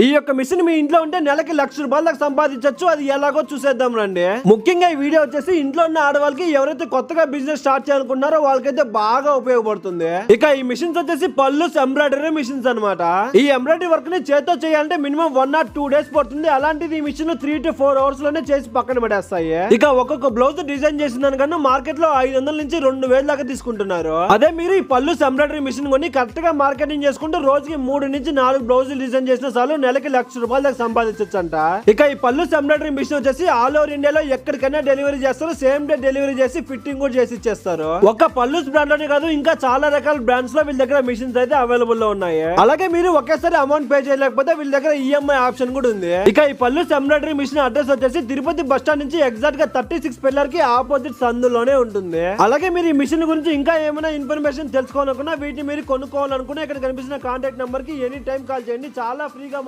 ఈ యొక్క మిషన్ మీ ఇంట్లో ఉంటే నెలకి ₹1,00,000 దాకా సంపాదించవచ్చు. అది ఎలాగో చూసేద్దాం రండి. ముఖ్యంగా ఈ వీడియో వచ్చేసి ఇంట్లో ఉన్న ఆడవాళ్ళకి ఎవరైతే కొత్తగా బిజినెస్ స్టార్ట్ చేయాలనుకున్నారో వాళ్ళకైతే బాగా ఉపయోగపడుతుంది. ఇక ఈ మిషన్స్ వచ్చేసి పల్లూస్ ఎంబ్రాయిడరీ మిషన్స్ అన్నమాట. ఈ ఎంబ్రాయిడరీ వర్క్ ని చేత్తో చేయాలంటే మినిమం 1 or 2 days పడుతుంది. అలాంటిది ఈ మిషన్ 3 to 4 hours లోనే చేసి పక్కన పడేస్తాయి. ఇక ఒక్కొక్క బ్లౌజ్ డిజైన్ చేసిందని కన్నా మార్కెట్ లో 500 నుంచి 2,000 దాకా తీసుకుంటున్నారు. అదే మీరు ఈ పల్లూస్ ఎంబ్రాయిడరీ మిషన్ కొని కరెక్ట్ గా మార్కెటింగ్ చేసుకుంటే రోజుకి 3 నుంచి 4 బ్లౌజులు డిజైన్ చేసిన చాలు నెలకి ₹1,00,000 దాకా సంపాదించవచ్చు అంట. ఇక ఈ పల్లూస్ ఎంబ్రాయిడరీ మిషన్ వచ్చేసి ఆల్ ఓవర్ ఇండియాలో ఎక్కడికైనా డెలివరీ చేస్తారు. సేమ్ డే డెలివరీ చేసి ఫిట్టింగ్ కూడా చేసి ఇచ్చేస్తారు. ఒక పల్లూస్ బ్రాండ్ లోనే కాదు ఇంకా చాలా రకాల బ్రాండ్స్ లో వీళ్ళ దగ్గర మిషన్స్ అయితే అవైలబుల్ లో ఉన్నాయి. అలాగే మీరు ఒకేసారి అమౌంట్ పే చేయలేకపోతే వీళ్ళ దగ్గర ఈఎంఐ ఆప్షన్ కూడా ఉంది. ఇక ఈ పల్లూస్ ఎంబ్రాయిడరీ మిషన్ అడ్రస్ వచ్చేసి తిరుపతి బస్ స్టాండ్ నుంచి ఎగ్జాక్ట్ గా 36 పిల్లర్ కి ఆపోజిట్ సందులోనే ఉంటుంది. అలాగే మీరు ఈ మిషన్ గురించి ఇంకా ఏమైనా ఇన్ఫర్మేషన్ తెలుసుకోవాలనుకున్నా వీటిని మీరు కొనుక్కోవాలనుకున్నా ఇక్కడ కనిపిస్తున్న కాంటాక్ట్ నెంబర్ కి ఎనీ టైం కాల్ చేయండి. చాలా ఫ్రీగా